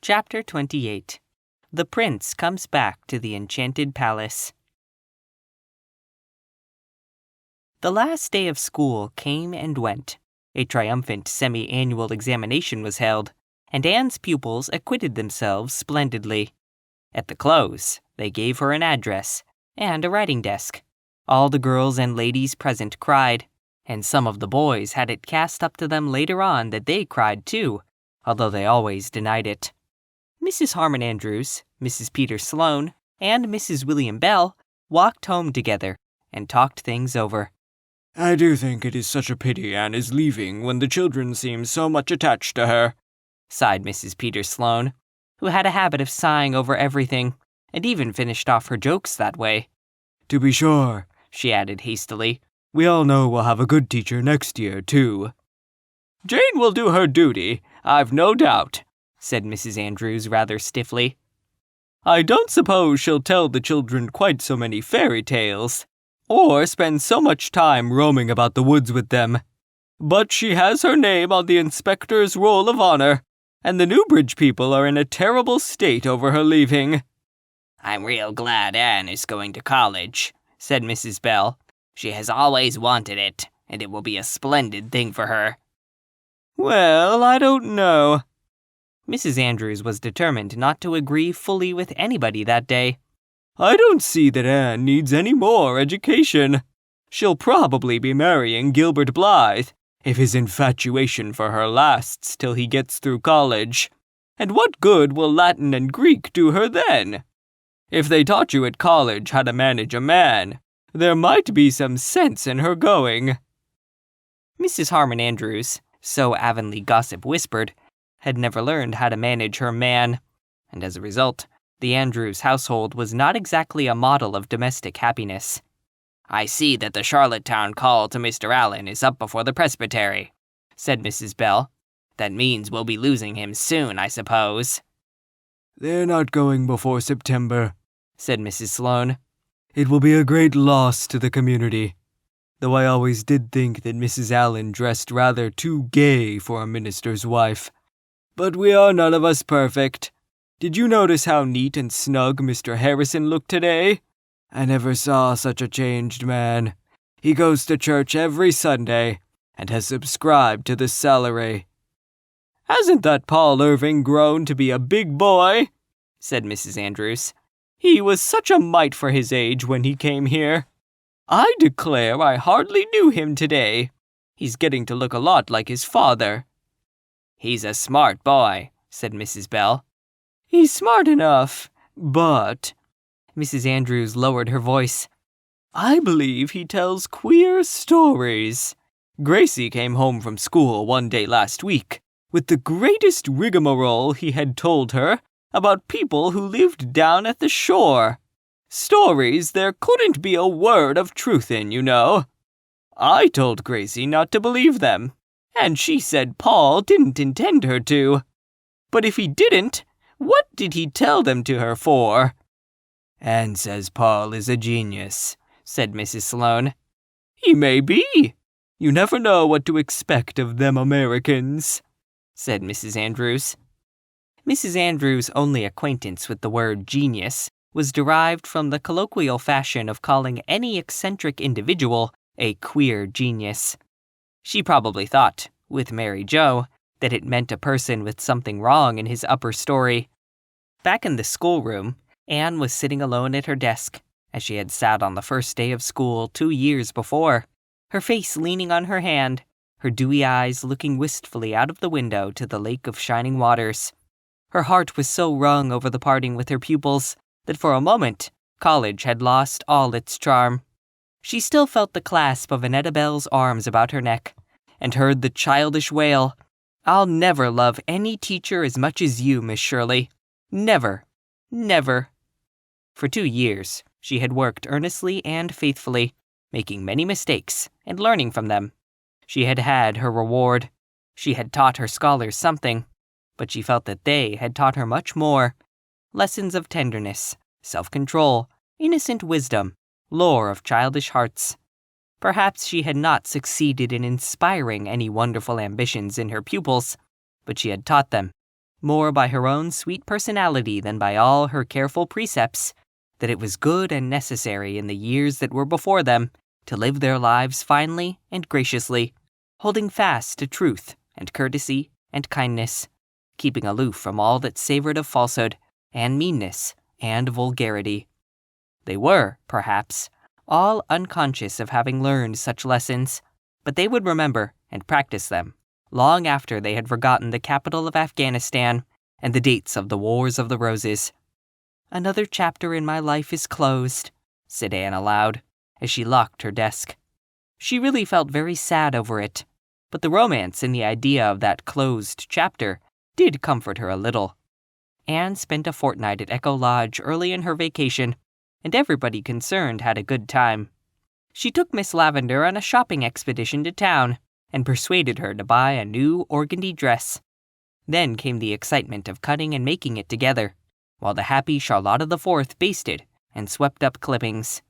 Chapter 28. The Prince Comes Back to the Enchanted Palace. The last day of school came and went. A triumphant semi-annual examination was held, and Anne's pupils acquitted themselves splendidly. At the close, they gave her an address and a writing desk. All the girls and ladies present cried, and some of the boys had it cast up to them later on that they cried too, although they always denied it. Mrs. Harmon Andrews, Mrs. Peter Sloane, and Mrs. William Bell walked home together and talked things over. "I do think it is such a pity Anne is leaving when the children seem so much attached to her," sighed Mrs. Peter Sloane, who had a habit of sighing over everything, and even finished off her jokes that way. "To be sure," she added hastily, "we all know we'll have a good teacher next year, too." "Jane will do her duty, I've no doubt," said Mrs. Andrews rather stiffly. "I don't suppose she'll tell the children quite so many fairy tales, or spend so much time roaming about the woods with them. But she has her name on the inspector's roll of honor, and the Newbridge people are in a terrible state over her leaving." "I'm real glad Anne is going to college," said Mrs. Bell. "She has always wanted it, and it will be a splendid thing for her." "Well, I don't know." Mrs. Andrews was determined not to agree fully with anybody that day. "I don't see that Anne needs any more education. She'll probably be marrying Gilbert Blythe, if his infatuation for her lasts till he gets through college. And what good will Latin and Greek do her then? If they taught you at college how to manage a man, there might be some sense in her going." Mrs. Harmon Andrews, so Avonlea gossip whispered, had never learned how to manage her man, and as a result, the Andrews household was not exactly a model of domestic happiness. "I see that the Charlottetown call to Mr. Allen is up before the presbytery," said Mrs. Bell. "That means we'll be losing him soon, I suppose." "They're not going before September," said Mrs. Sloane. "It will be a great loss to the community, though I always did think that Mrs. Allen dressed rather too gay for a minister's wife. But we are none of us perfect. Did you notice how neat and snug Mr. Harrison looked today? I never saw such a changed man. He goes to church every Sunday and has subscribed to the salary." "Hasn't that Paul Irving grown to be a big boy?" said Mrs. Andrews. "He was such a mite for his age when he came here. I declare I hardly knew him today. He's getting to look a lot like his father." "He's a smart boy," said Mrs. Bell. "He's smart enough, but—" Mrs. Andrews lowered her voice. "I believe he tells queer stories. Gracie came home from school one day last week with the greatest rigmarole he had told her about people who lived down at the shore. Stories there couldn't be a word of truth in, you know. I told Gracie not to believe them, and she said Paul didn't intend her to. But if he didn't, what did he tell them to her for?" "Anne says Paul is a genius," said Mrs. Sloane. "He may be. You never know what to expect of them Americans," said Mrs. Andrews. Mrs. Andrews' only acquaintance with the word genius was derived from the colloquial fashion of calling any eccentric individual a queer genius. She probably thought, with Mary Jo, that it meant a person with something wrong in his upper story. Back in the schoolroom, Anne was sitting alone at her desk, as she had sat on the first day of school 2 years before, her face leaning on her hand, her dewy eyes looking wistfully out of the window to the lake of shining waters. Her heart was so wrung over the parting with her pupils that for a moment, college had lost all its charm. She still felt the clasp of Annetta Bell's arms about her neck, and heard the childish wail, "I'll never love any teacher as much as you, Miss Shirley. Never, never." For 2 years, she had worked earnestly and faithfully, making many mistakes and learning from them. She had had her reward. She had taught her scholars something, but she felt that they had taught her much more. Lessons of tenderness, self-control, innocent wisdom, lore of childish hearts. Perhaps she had not succeeded in inspiring any wonderful ambitions in her pupils, but she had taught them, more by her own sweet personality than by all her careful precepts, that it was good and necessary in the years that were before them to live their lives finely and graciously, holding fast to truth and courtesy and kindness, keeping aloof from all that savored of falsehood and meanness and vulgarity. They were, perhaps, all unconscious of having learned such lessons, but they would remember and practice them long after they had forgotten the capital of Afghanistan and the dates of the Wars of the Roses. "Another chapter in my life is closed," said Anne aloud, as she locked her desk. She really felt very sad over it, but the romance in the idea of that closed chapter did comfort her a little. Anne spent a fortnight at Echo Lodge early in her vacation, and everybody concerned had a good time. She took Miss Lavendar on a shopping expedition to town, and persuaded her to buy a new organdy dress. Then came the excitement of cutting and making it together, while the happy Charlotta the Fourth basted and swept up clippings.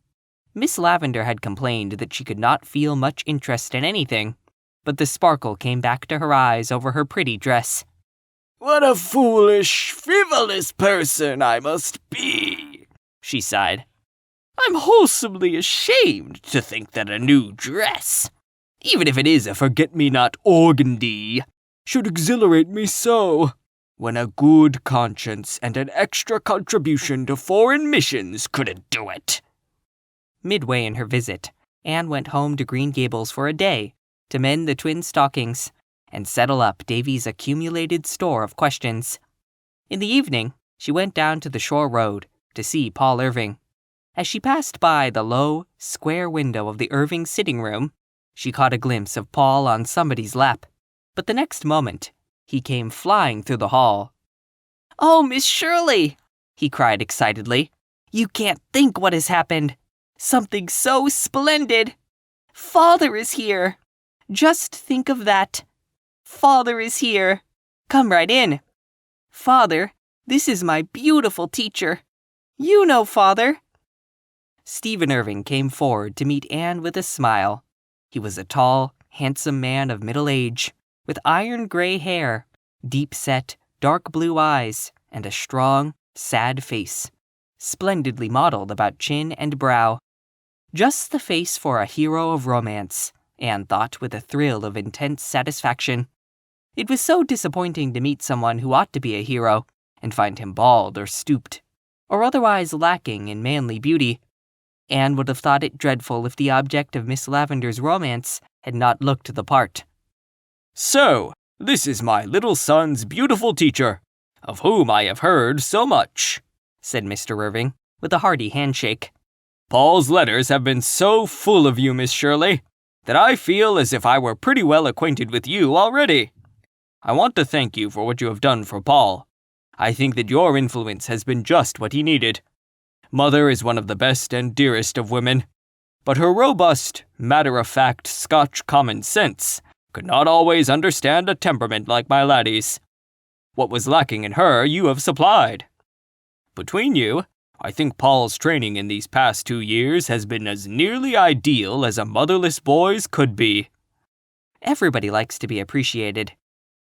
Miss Lavendar had complained that she could not feel much interest in anything, but the sparkle came back to her eyes over her pretty dress. "What a foolish, frivolous person I must be," she sighed. "I'm wholesomely ashamed to think that a new dress, even if it is a forget-me-not organdy, should exhilarate me so, when a good conscience and an extra contribution to foreign missions couldn't do it." Midway in her visit, Anne went home to Green Gables for a day to mend the twin stockings and settle up Davy's accumulated store of questions. In the evening, she went down to the shore road to see Paul Irving. As she passed by the low, square window of the Irving sitting room, she caught a glimpse of Paul on somebody's lap, but the next moment, he came flying through the hall. "Oh, Miss Shirley!" he cried excitedly. "You can't think what has happened. Something so splendid. Father is here. Just think of that. Father is here. Come right in. Father, this is my beautiful teacher. You know Father." Stephen Irving came forward to meet Anne with a smile. He was a tall, handsome man of middle age, with iron gray hair, deep-set, dark blue eyes, and a strong, sad face, splendidly modeled about chin and brow. Just the face for a hero of romance, Anne thought with a thrill of intense satisfaction. It was so disappointing to meet someone who ought to be a hero, and find him bald or stooped, or otherwise lacking in manly beauty. Anne would have thought it dreadful if the object of Miss Lavendar's romance had not looked the part. "So, this is my little son's beautiful teacher, of whom I have heard so much," said Mr. Irving, with a hearty handshake. "Paul's letters have been so full of you, Miss Shirley, that I feel as if I were pretty well acquainted with you already. I want to thank you for what you have done for Paul. I think that your influence has been just what he needed. Mother is one of the best and dearest of women, but her robust, matter-of-fact Scotch common sense could not always understand a temperament like my laddie's. What was lacking in her you have supplied. Between you, I think Paul's training in these past 2 years has been as nearly ideal as a motherless boy's could be." Everybody likes to be appreciated.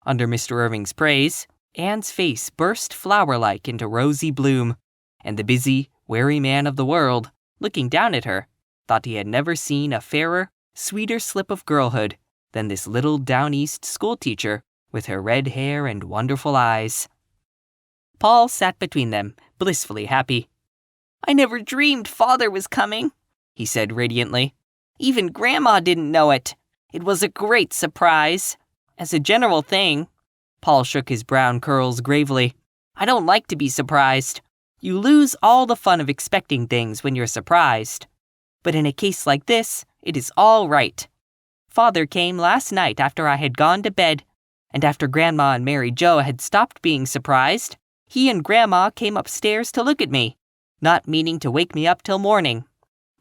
Under Mr. Irving's praise, Anne's face burst flower-like into rosy bloom, and the busy, wary man of the world, looking down at her, thought he had never seen a fairer, sweeter slip of girlhood than this little down-east schoolteacher with her red hair and wonderful eyes. Paul sat between them, blissfully happy. "I never dreamed Father was coming," he said radiantly. "Even Grandma didn't know it. It was a great surprise. As a general thing," Paul shook his brown curls gravely, "I don't like to be surprised. you lose all the fun of expecting things when you're surprised. But in a case like this, it is all right. Father came last night after I had gone to bed, and after Grandma and Mary Jo had stopped being surprised, he and Grandma came upstairs to look at me, not meaning to wake me up till morning.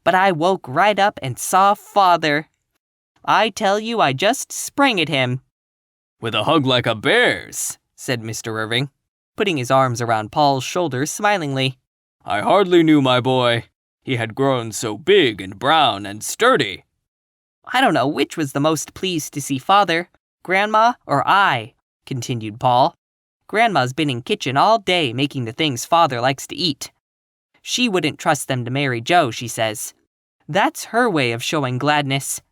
But I woke right up and saw Father. I tell you, I just sprang at him." "With a hug like a bear's," said Mr. Irving, putting his arms around Paul's shoulders smilingly. "I hardly knew my boy. He had grown so big and brown and sturdy." "I don't know which was the most pleased to see Father, Grandma, or I," continued Paul. Grandma's been in kitchen all day making the things Father likes to eat. She wouldn't trust them to marry Joe, she says. That's her way of showing gladness.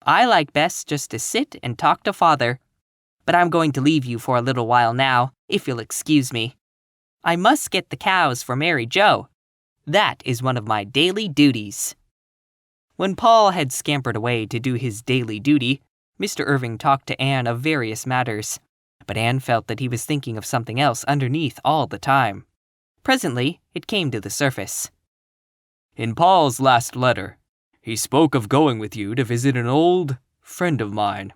I like best just to sit and talk to Father. But I'm going to leave you for a little while now, if you'll excuse me. I must get the cows for Mary Joe. That is one of my daily duties." When Paul had scampered away to do his daily duty, Mr. Irving talked to Anne of various matters, but Anne felt that he was thinking of something else underneath all the time. Presently, it came to the surface. "In Paul's last letter, he spoke of going with you to visit an old friend of mine,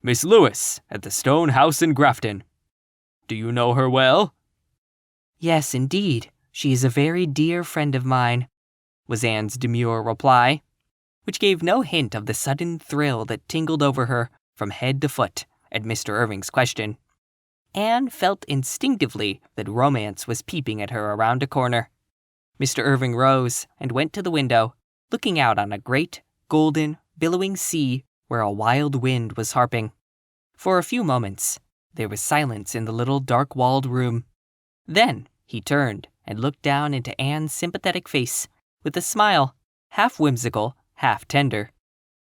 Miss Lewis, at the Stone House in Grafton. Do you know her well?" "Yes, indeed. She is a very dear friend of mine," was Anne's demure reply, which gave no hint of the sudden thrill that tingled over her from head to foot at Mr. Irving's question. Anne felt instinctively that romance was peeping at her around a corner. Mr. Irving rose and went to the window, looking out on a great, golden, billowing sea where a wild wind was harping. For a few moments, there was silence in the little dark-walled room. Then he turned and looked down into Anne's sympathetic face with a smile, half whimsical, half tender.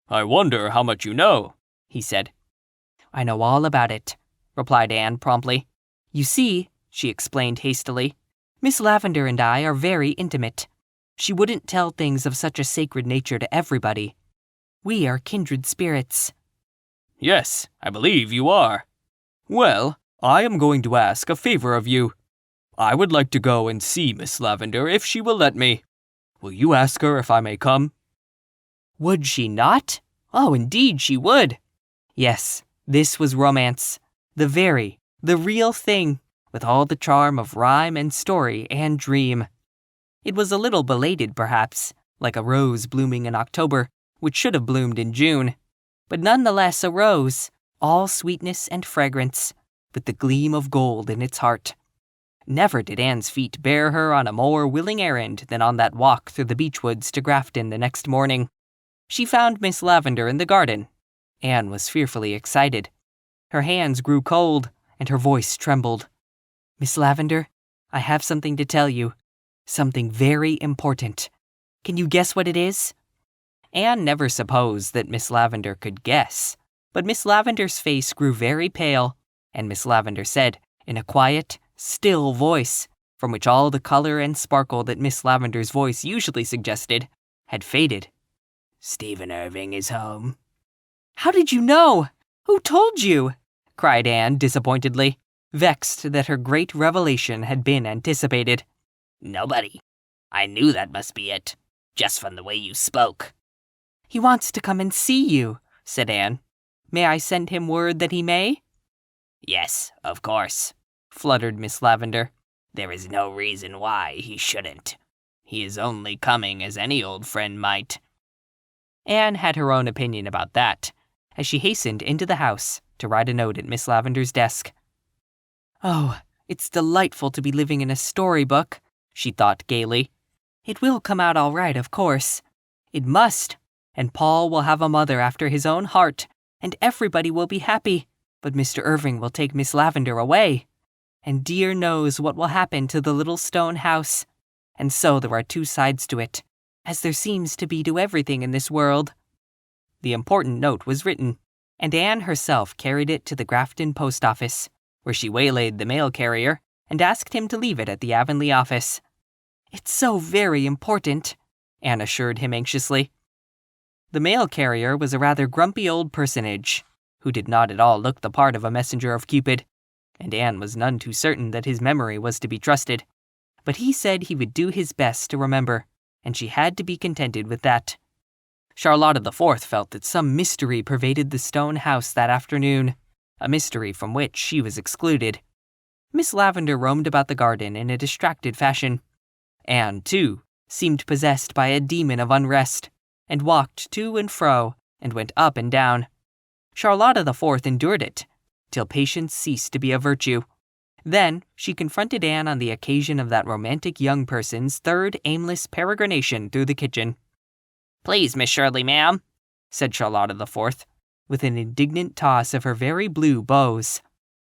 "I wonder how much you know," he said. "I know all about it," replied Anne promptly. "You see," she explained hastily, "Miss Lavender and I are very intimate. She wouldn't tell things of such a sacred nature to everybody. We are kindred spirits." "Yes, I believe you are. Well, I am going to ask a favor of you. I would like to go and see Miss Lavender if she will let me. Will you ask her if I may come?" Would she not? Oh, indeed she would. Yes, this was romance. The real thing, with all the charm of rhyme and story and dream. It was a little belated, perhaps, like a rose blooming in October, which should have bloomed in June, but nonetheless a rose, all sweetness and fragrance, with the gleam of gold in its heart. Never did Anne's feet bear her on a more willing errand than on that walk through the beech woods to Grafton the next morning. She found Miss Lavender in the garden. Anne was fearfully excited. Her hands grew cold, and her voice trembled. "Miss Lavender, I have something to tell you. Something very important. Can you guess what it is?" Anne never supposed that Miss Lavender could guess, but Miss Lavender's face grew very pale, and Miss Lavender said, in a quiet, still voice, from which all the color and sparkle that Miss Lavender's voice usually suggested had faded, "Stephen Irving is home." "How did you know? Who told you?" cried Anne disappointedly, vexed that her great revelation had been anticipated. "Nobody. I knew that must be it, just from the way you spoke." "He wants to come and see you," said Anne. "May I send him word that he may?" "Yes, of course," fluttered Miss Lavender. "There is no reason why he shouldn't. He is only coming as any old friend might." Anne had her own opinion about that, as she hastened into the house to write a note at Miss Lavender's desk. "Oh, it's delightful to be living in a storybook," she thought gaily. "It will come out all right, of course. It must, and Paul will have a mother after his own heart, and everybody will be happy, but Mr. Irving will take Miss Lavender away. And dear knows what will happen to the little stone house. And so there are two sides to it, as there seems to be to everything in this world." The important note was written, and Anne herself carried it to the Grafton post office, where she waylaid the mail carrier and asked him to leave it at the Avonlea office. "It's so very important," Anne assured him anxiously. The mail carrier was a rather grumpy old personage, who did not at all look the part of a messenger of Cupid, and Anne was none too certain that his memory was to be trusted. But he said he would do his best to remember, and she had to be contented with that. Charlotta the Fourth felt that some mystery pervaded the stone house that afternoon, a mystery from which she was excluded. Miss Lavender roamed about the garden in a distracted fashion. Anne, too, seemed possessed by a demon of unrest, and walked to and fro, and went up and down. Charlotta the Fourth endured it, till patience ceased to be a virtue. Then she confronted Anne on the occasion of that romantic young person's third aimless peregrination through the kitchen. "Please, Miss Shirley, ma'am," said Charlotta the Fourth, with an indignant toss of her very blue bows.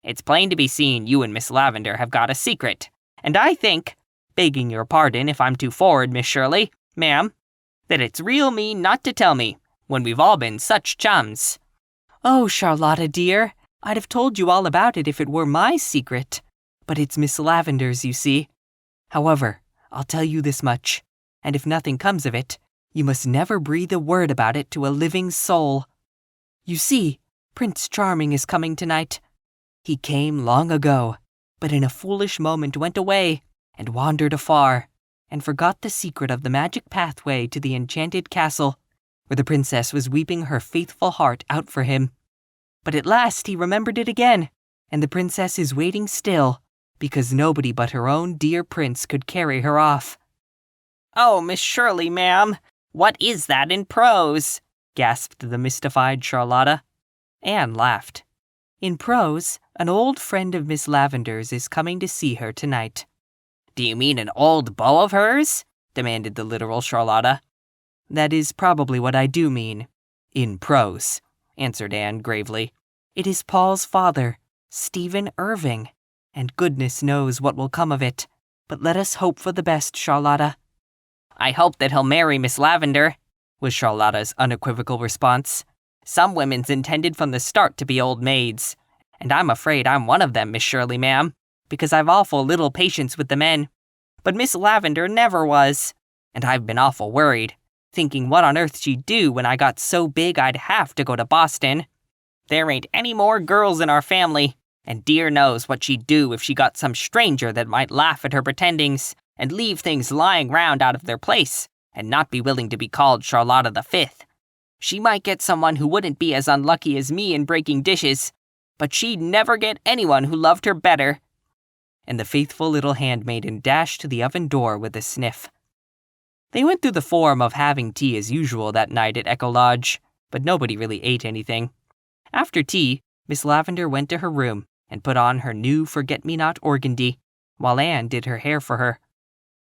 It's plain to be seen you and Miss Lavender have got a secret, and I think, begging your pardon if I'm too forward, Miss Shirley, ma'am, that it's real mean not to tell me, when we've all been such chums." "Oh, Charlotta dear, I'd have told you all about it if it were my secret. But it's Miss Lavender's, you see. However, I'll tell you this much, and if nothing comes of it, you must never breathe a word about it to a living soul. You see, Prince Charming is coming tonight. He came long ago, but in a foolish moment went away and wandered afar, and forgot the secret of the magic pathway to the enchanted castle, where the princess was weeping her faithful heart out for him. But at last he remembered it again, and the princess is waiting still, because nobody but her own dear prince could carry her off." "Oh, Miss Shirley, ma'am, what is that in prose?" gasped the mystified Charlotta. Anne laughed. "In prose, an old friend of Miss Lavender's is coming to see her tonight." "Do you mean an old beau of hers?" demanded the literal Charlotta. "That is probably what I do mean. In prose," answered Anne gravely. "It is Paul's father, Stephen Irving, and goodness knows what will come of it. But let us hope for the best, Charlotta." "I hope that he'll marry Miss Lavender," was Charlotta's unequivocal response. "Some women's intended from the start to be old maids, and I'm afraid I'm one of them, Miss Shirley, ma'am, because I've awful little patience with the men. But Miss Lavender never was, and I've been awful worried, thinking what on earth she'd do when I got so big I'd have to go to Boston. There ain't any more girls in our family, and dear knows what she'd do if she got some stranger that might laugh at her pretendings and leave things lying round out of their place and not be willing to be called Charlotta the Fifth. She might get someone who wouldn't be as unlucky as me in breaking dishes, but she'd never get anyone who loved her better." And the faithful little handmaiden dashed to the oven door with a sniff. They went through the form of having tea as usual that night at Echo Lodge, but nobody really ate anything. After tea, Miss Lavender went to her room and put on her new forget-me-not organdy, while Anne did her hair for her.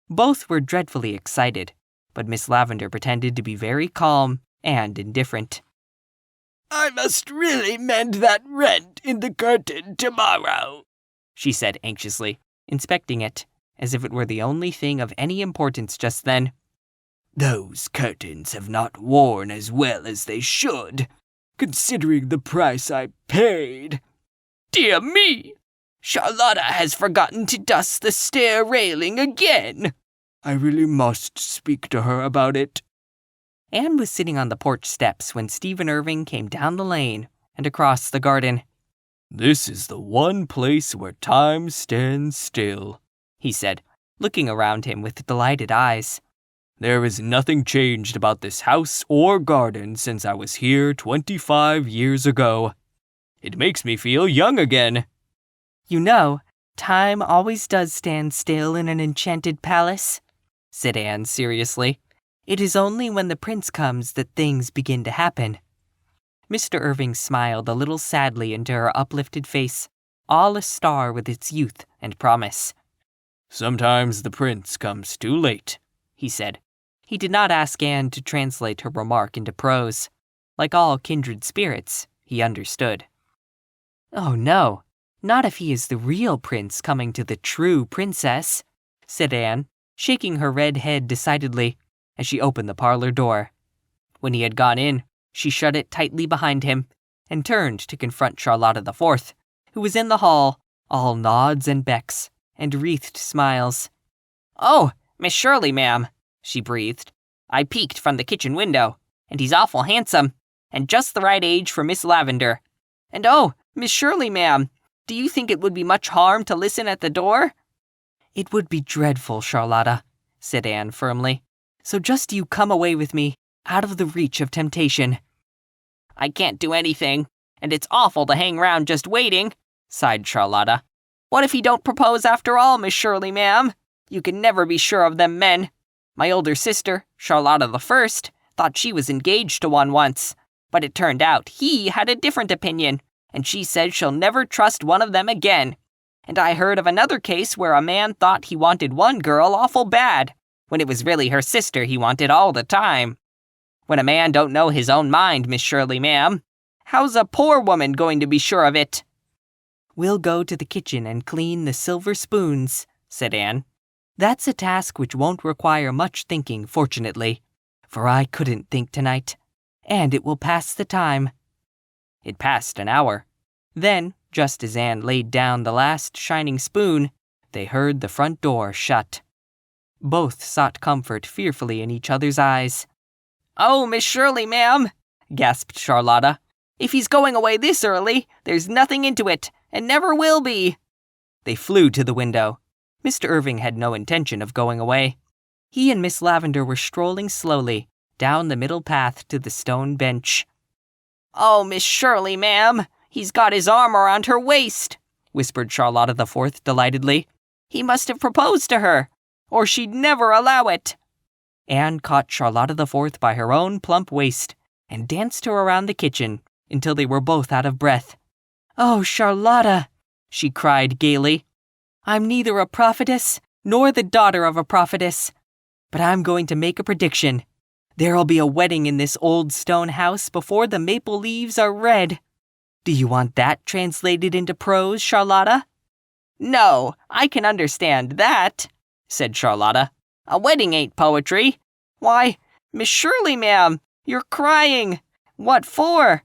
Both were dreadfully excited, but Miss Lavender pretended to be very calm and indifferent. "I must really mend that rent in the curtain tomorrow," she said anxiously, inspecting it, as if it were the only thing of any importance just then. "Those curtains have not worn as well as they should, considering the price I paid. Dear me! Charlotta has forgotten to dust the stair railing again. I really must speak to her about it." Anne was sitting on the porch steps when Stephen Irving came down the lane and across the garden. "This is the one place where time stands still," he said, looking around him with delighted eyes. "There is nothing changed about this house or garden since I was here 25 years ago. It makes me feel young again." "You know, time always does stand still in an enchanted palace," said Anne seriously. "It is only when the prince comes that things begin to happen." Mr. Irving smiled a little sadly into her uplifted face, all a star with its youth and promise. "Sometimes the prince comes too late," he said. He did not ask Anne to translate her remark into prose. Like all kindred spirits, he understood. "Oh no, not if he is the real prince coming to the true princess," said Anne, shaking her red head decidedly, as she opened the parlor door. When he had gone in, she shut it tightly behind him, and turned to confront Charlotta the Fourth, who was in the hall, all nods and becks, and wreathed smiles. "Oh, Miss Shirley, ma'am," she breathed. "I peeked from the kitchen window, and he's awful handsome, and just the right age for Miss Lavender. And oh, Miss Shirley, ma'am, do you think it would be much harm to listen at the door?" "It would be dreadful, Charlotta," said Anne firmly. "So just you come away with me, out of the reach of temptation." "I can't do anything, and it's awful to hang round just waiting," sighed Charlotta. "What if he don't propose after all, Miss Shirley, ma'am? You can never be sure of them men. My older sister, Charlotta the First, thought she was engaged to one once, but it turned out he had a different opinion, and she says she'll never trust one of them again. And I heard of another case where a man thought he wanted one girl awful bad, when it was really her sister he wanted all the time. When a man don't know his own mind, Miss Shirley, ma'am, how's a poor woman going to be sure of it?" We'll go to the kitchen and clean the silver spoons, said Anne. That's a task which won't require much thinking, fortunately, for I couldn't think tonight, and it will pass the time. It passed an hour. Then, just as Anne laid down the last shining spoon, they heard the front door shut. Both sought comfort fearfully in each other's eyes. "Oh, Miss Shirley, ma'am," gasped Charlotta. "If he's going away this early, there's nothing into it, and never will be." They flew to the window. Mr. Irving had no intention of going away. He and Miss Lavender were strolling slowly down the middle path to the stone bench. "Oh, Miss Shirley, ma'am, he's got his arm around her waist," whispered Charlotta the Fourth delightedly. "He must have proposed to her, or she'd never allow it." Anne caught Charlotta the Fourth by her own plump waist and danced her around the kitchen until they were both out of breath. "Oh, Charlotta," she cried gaily, "I'm neither a prophetess nor the daughter of a prophetess, but I'm going to make a prediction. There'll be a wedding in this old stone house before the maple leaves are red. Do you want that translated into prose, Charlotta?" "No, I can understand that," said Charlotta. "A wedding ain't poetry. Why, Miss Shirley, ma'am, you're crying. What for?"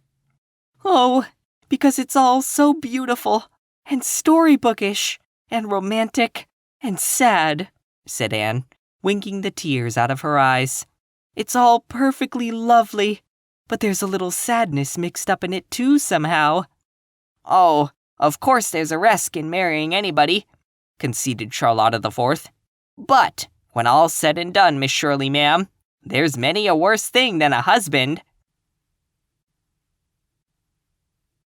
"Oh, because it's all so beautiful, and storybookish, and romantic, and sad," said Anne, winking the tears out of her eyes. "It's all perfectly lovely, but there's a little sadness mixed up in it too somehow." "Oh, of course there's a risk in marrying anybody," conceded Charlotta the Fourth. "But, when all's said and done, Miss Shirley, ma'am, there's many a worse thing than a husband